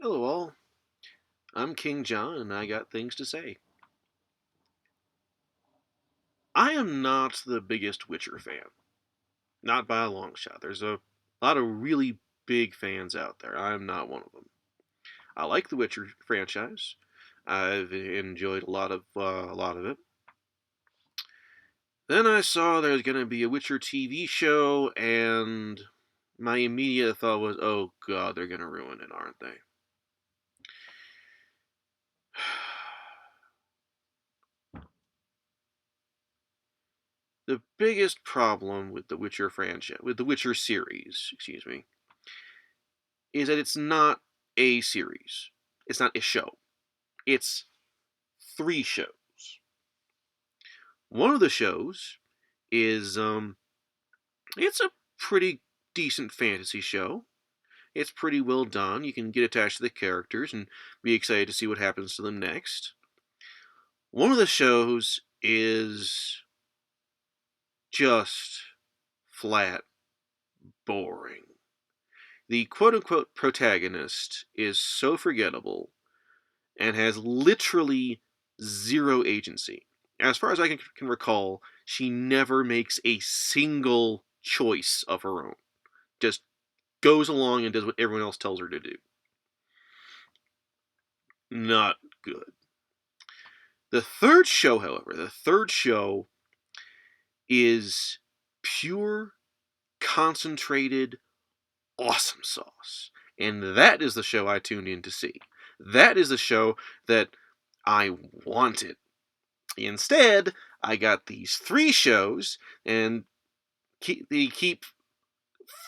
Hello, all. I'm King John, and I got things to say. I am not the biggest Witcher fan. Not by a long shot. There's a lot of really big fans out there. I'm not one of them. I like the Witcher franchise. I've enjoyed a lot of it. Then I saw there's going to be a Witcher TV show, and my immediate thought was, oh god, they're going to ruin it, aren't they? The biggest problem with the Witcher franchise, with the Witcher series, excuse me, is that it's not a series. It's not a show. It's three shows. One of the shows is it's a pretty decent fantasy show. It's pretty well done. You can get attached to the characters and be excited to see what happens to them next. One of the shows is just flat boring. The quote unquote protagonist is so forgettable and has literally zero agency. As far as I can recall, she never makes a single choice of her own. Just goes along and does what everyone else tells her to do. Not good. The third show, however, is pure, concentrated, awesome sauce. And that is the show I tuned in to see. That is the show that I wanted. Instead, I got these three shows, and they keep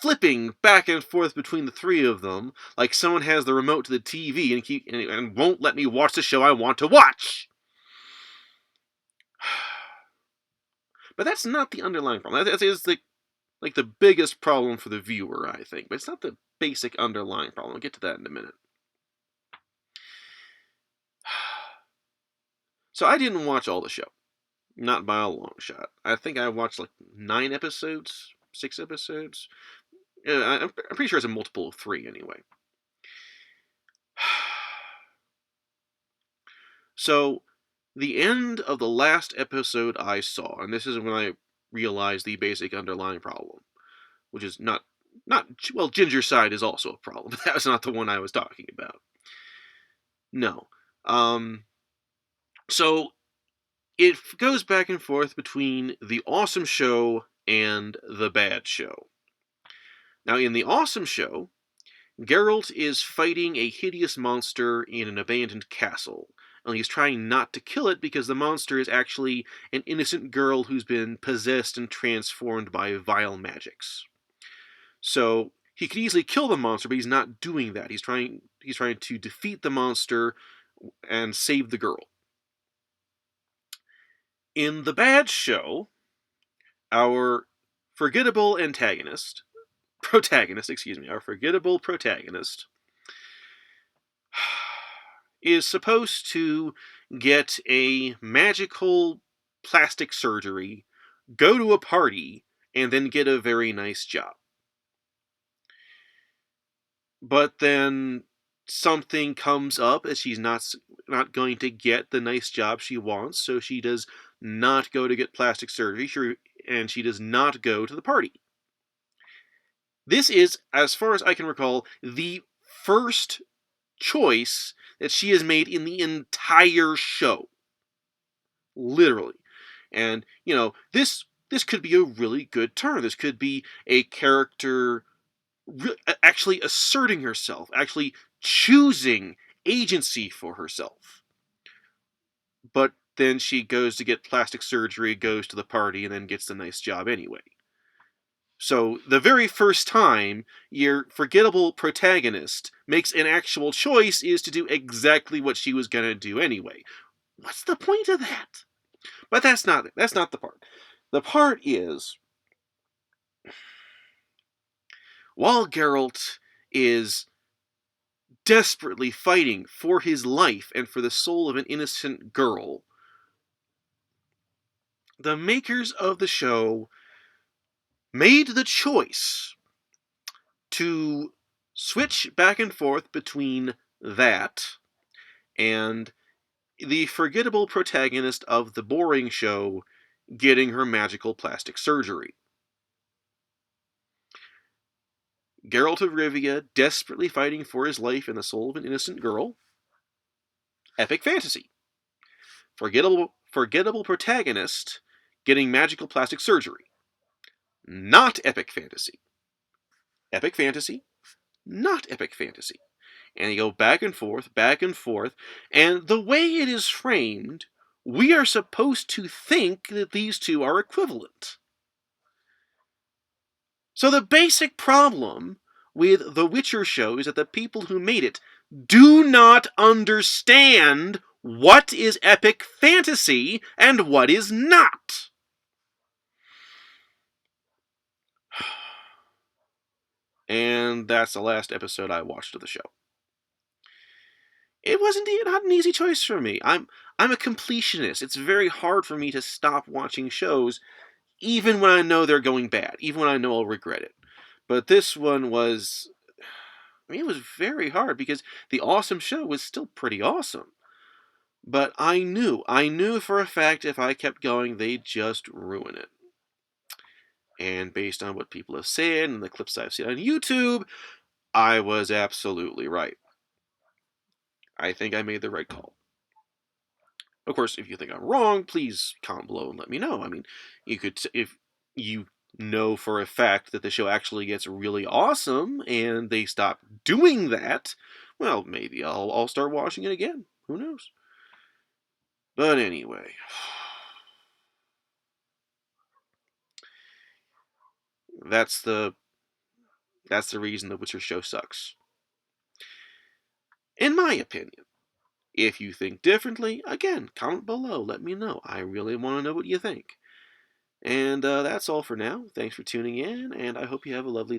flipping back and forth between the three of them, like someone has the remote to the TV and won't let me watch the show I want to watch. But that's not the underlying problem. That is the biggest problem for the viewer, I think. But it's not the basic underlying problem. I'll get to that in a minute. So I didn't watch all the show. Not by a long shot. I think I watched like 9 episodes, 6 episodes. I'm pretty sure it's a multiple of 3 anyway. So, the end of the last episode I saw, and this is when I realized the basic underlying problem, which is not well, Ginger side is also a problem, but that was not the one I was talking about. No. So it goes back and forth between the awesome show and the bad show. Now, in the awesome show, Geralt is fighting a hideous monster in an abandoned castle, and he's trying not to kill it because the monster is actually an innocent girl who's been possessed and transformed by vile magics. So he could easily kill the monster, but he's not doing that. He's trying to defeat the monster and save the girl. In the bad show, our forgettable our forgettable protagonist is supposed to get a magical plastic surgery, go to a party, and then get a very nice job. But then something comes up as she's not going to get the nice job she wants, so she does not go to get plastic surgery, and she does not go to the party. This is, as far as I can recall, the first choice that she has made in the entire show. Literally. And, this could be a really good turn. This could be a character actually asserting herself, actually choosing agency for herself. But then she goes to get plastic surgery, goes to the party, and then gets the nice job anyway. So, the very first time your forgettable protagonist makes an actual choice is to do exactly what she was going to do anyway. What's the point of that? But that's not the part. The part is, while Geralt is desperately fighting for his life and for the soul of an innocent girl, the makers of the show made the choice to switch back and forth between that and the forgettable protagonist of the boring show getting her magical plastic surgery. Geralt of Rivia desperately fighting for his life in the soul of an innocent girl. Epic fantasy. Forgettable protagonist getting magical plastic surgery. Not epic fantasy. Epic fantasy. Not epic fantasy. And you go back and forth, and the way it is framed, we are supposed to think that these two are equivalent. So the basic problem with The Witcher show is that the people who made it do not understand what is epic fantasy and what is not. And that's the last episode I watched of the show. It wasn't not an easy choice for me. I'm a completionist. It's very hard for me to stop watching shows, even when I know they're going bad, even when I know I'll regret it. But this one was, it was very hard because the awesome show was still pretty awesome. But I knew for a fact if I kept going, they'd just ruin it. And based on what people have said and the clips I've seen on YouTube, I was absolutely right. I think I made the right call. Of course, if you think I'm wrong, please comment below and let me know. I mean, you could, if you know for a fact that the show actually gets really awesome and they stop doing that, well, maybe I'll start watching it again. Who knows? But anyway, that's the reason the Witcher show sucks. In my opinion. If you think differently, again, comment below. Let me know. I really want to know what you think. And that's all for now. Thanks for tuning in, and I hope you have a lovely